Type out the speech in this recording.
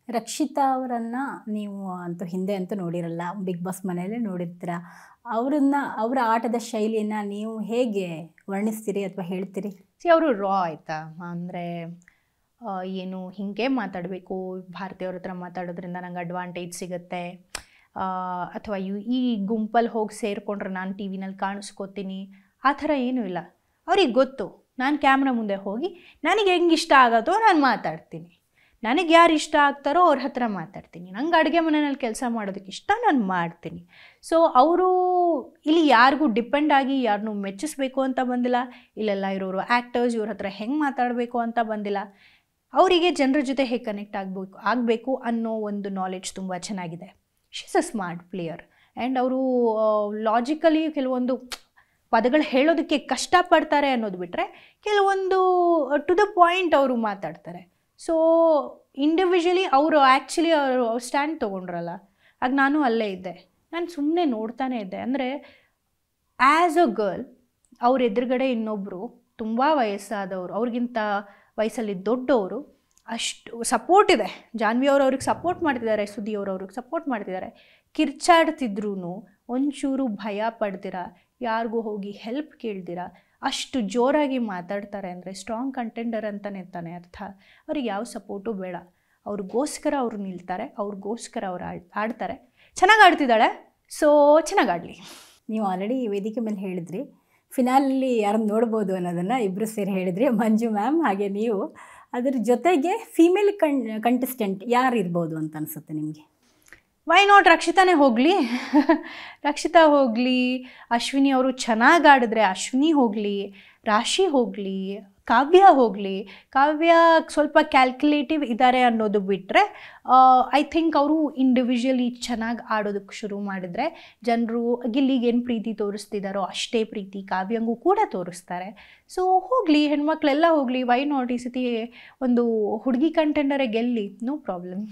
ರಕ್ಷಿತಾ ಅವರನ್ನ ನೀವು ಅಂತೂ ಹಿಂದೆ ಅಂತೂ ನೋಡಿರಲ್ಲ. ಬಿಗ್ ಬಾಸ್ ಮನೆಯಲ್ಲೇ ನೋಡಿರ್ತೀರ. ಅವರನ್ನ ಅವರ ಆಟದ ಶೈಲಿಯನ್ನ ನೀವು ಹೇಗೆ ವರ್ಣಿಸ್ತೀರಿ ಅಥವಾ ಹೇಳ್ತೀರಿ? ಅವರು ರಾ ಆಯಿತಾ ಅಂದರೆ ಏನು ಹಿಂಗೆ ಮಾತಾಡಬೇಕು, ಭಾರತೀಯವ್ರ ಹತ್ರ ಮಾತಾಡೋದ್ರಿಂದ ನಂಗೆ ಅಡ್ವಾಂಟೇಜ್ ಸಿಗುತ್ತೆ, ಅಥವಾ ಈ ಗುಂಪಲ್ಲಿ ಹೋಗಿ ಸೇರಿಕೊಂಡ್ರೆ ನಾನು ಟಿ ವಿನಲ್ಲಿ ಕಾಣಿಸ್ಕೋತೀನಿ, ಆ ಥರ ಏನೂ ಇಲ್ಲ. ಅವ್ರಿಗೆ ಗೊತ್ತು ನಾನು ಕ್ಯಾಮ್ರಾ ಮುಂದೆ ಹೋಗಿ ನನಗೆ ಹೆಂಗೆ ಇಷ್ಟ ಆಗೋದೋ ನಾನು ಮಾತಾಡ್ತೀನಿ, ನನಗೆ ಯಾರು ಇಷ್ಟ ಆಗ್ತಾರೋ ಅವ್ರ ಹತ್ರ ಮಾತಾಡ್ತೀನಿ, ನಂಗೆ ಅಡುಗೆ ಮನೆಯಲ್ಲಿ ಕೆಲಸ ಮಾಡೋದಕ್ಕೆ ಇಷ್ಟ, ನಾನು ಮಾಡ್ತೀನಿ. ಸೊ ಅವರು ಇಲ್ಲಿ ಯಾರಿಗೂ ಡಿಪೆಂಡ್ ಆಗಿ ಯಾರನ್ನೂ ಮೆಚ್ಚಿಸ್ಬೇಕು ಅಂತ ಬಂದಿಲ್ಲ, ಇಲ್ಲೆಲ್ಲ ಇರೋರು ಆ್ಯಕ್ಟರ್ಸ್ ಇವ್ರ ಹತ್ರ ಹೆಂಗೆ ಮಾತಾಡಬೇಕು ಅಂತ ಬಂದಿಲ್ಲ. ಅವರಿಗೆ ಜನರ ಜೊತೆ ಹೇಗೆ ಕನೆಕ್ಟ್ ಆಗಬೇಕು ಅನ್ನೋ ಒಂದು ನಾಲೆಡ್ಜ್ ತುಂಬ ಚೆನ್ನಾಗಿದೆ. She is a smart player and ಅವರು ಲಾಜಿಕಲಿ ಕೆಲವೊಂದು ಪದಗಳು ಹೇಳೋದಕ್ಕೆ ಕಷ್ಟಪಡ್ತಾರೆ ಅನ್ನೋದು ಬಿಟ್ಟರೆ ಕೆಲವೊಂದು ಟು ದ ಪಾಯಿಂಟ್ ಅವರು ಮಾತಾಡ್ತಾರೆ. ಸೊ ಇಂಡಿವಿಜುವಲಿ ಅವರು ಆ್ಯಕ್ಚುಲಿ ಅವರು ಸ್ಟ್ಯಾಂಡ್ ತೊಗೊಂಡ್ರಲ್ಲ, ಆಗ ನಾನು ಅಲ್ಲೇ ಇದ್ದೆ, ನಾನು ಸುಮ್ಮನೆ ನೋಡ್ತಾನೆ ಇದ್ದೆ. ಅಂದರೆ ಆ್ಯಸ್ ಅ ಗರ್ಲ್ ಅವ್ರ ಎದುರುಗಡೆ ಇನ್ನೊಬ್ಬರು ತುಂಬ ವಯಸ್ಸಾದವರು, ಅವ್ರಿಗಿಂತ ವಯಸ್ಸಲ್ಲಿ ದೊಡ್ಡವರು, ಅಷ್ಟು ಸಪೋರ್ಟ್ ಇದೆ. ಜಾನ್ವಿ ಅವರು ಅವ್ರಿಗೆ ಸಪೋರ್ಟ್ ಮಾಡ್ತಿದ್ದಾರೆ, ಸುದ್ದಿ ಅವರು ಅವ್ರಿಗೆ ಸಪೋರ್ಟ್ ಮಾಡ್ತಿದ್ದಾರೆ. ಕಿರ್ಚಾಡ್ತಿದ್ರೂ ಒಂಚೂರು ಭಯ ಪಡ್ದಿರ, ಯಾರಿಗೂ ಹೋಗಿ ಹೆಲ್ಪ್ ಕೇಳ್ದಿರ ಅಷ್ಟು ಜೋರಾಗಿ ಮಾತಾಡ್ತಾರೆ ಅಂದರೆ ಸ್ಟ್ರಾಂಗ್ ಕಂಟೆಂಡರ್ ಅಂತಲೇ ತಾನೆ ಅರ್ಥ. ಅವ್ರಿಗೆ ಯಾವ ಸಪೋರ್ಟು ಬೇಡ, ಅವ್ರಿಗೋಸ್ಕರ ಅವರು ನಿಲ್ತಾರೆ, ಅವ್ರಿಗೋಸ್ಕರ ಅವ್ರು ಆಡ್ತಾರೆ. ಚೆನ್ನಾಗಿ ಆಡ್ತಿದ್ದಾಳೆ, ಸೊ ಚೆನ್ನಾಗಿ ಆಡಲಿ. ನೀವು ಆಲ್ರೆಡಿ ವೇದಿಕೆ ಮೇಲೆ ಹೇಳಿದ್ರಿ ಫಿನಾಲಲ್ಲಿ ಯಾರನ್ನು ನೋಡ್ಬೋದು ಅನ್ನೋದನ್ನು ಇಬ್ಬರು ಸೇರಿ ಹೇಳಿದ್ರಿ, ಮಂಜು ಮ್ಯಾಮ್ ಹಾಗೆ ನೀವು. ಅದ್ರ ಜೊತೆಗೆ ಫೀಮೇಲ್ ಕಂಟೆಸ್ಟೆಂಟ್ ಯಾರು ಇರ್ಬೋದು ಅಂತ ಅನಿಸುತ್ತೆ ನಿಮಗೆ? ವೈ ನಾಟ್ ರಕ್ಷಿತಾನೇ ಹೋಗಲಿ, ರಕ್ಷಿತಾ ಹೋಗಲಿ, ಅಶ್ವಿನಿ ಅವರು ಚೆನ್ನಾಗಿ ಆಡಿದ್ರೆ ಅಶ್ವಿನಿ ಹೋಗಲಿ, ರಾಶಿ ಹೋಗಲಿ, ಕಾವ್ಯ ಹೋಗಲಿ. ಕಾವ್ಯ ಸ್ವಲ್ಪ ಕ್ಯಾಲ್ಕುಲೇಟಿವ್ ಇದ್ದಾರೆ ಅನ್ನೋದು ಬಿಟ್ಟರೆ ಐ ಥಿಂಕ್ ಅವರು ಇಂಡಿವಿಜುವಲಿ ಚೆನ್ನಾಗಿ ಆಡೋದಕ್ಕೆ ಶುರು ಮಾಡಿದರೆ ಜನರು ಗಿಲ್ಲಿಗೇನು ಪ್ರೀತಿ ತೋರಿಸ್ತಿದ್ದಾರೋ ಅಷ್ಟೇ ಪ್ರೀತಿ ಕಾವ್ಯಂಗೂ ಕೂಡ ತೋರಿಸ್ತಾರೆ. ಸೊ ಹೋಗಲಿ, ಹೆಣ್ಮಕ್ಳೆಲ್ಲ ಹೋಗಲಿ, ವೈ ನಾಟ್. ಈ ಸತಿ ಒಂದು ಹುಡುಗಿ ಕಂಟೆಂಡರೇ ಗೆಲ್ಲಿ, ನೋ ಪ್ರಾಬ್ಲಮ್.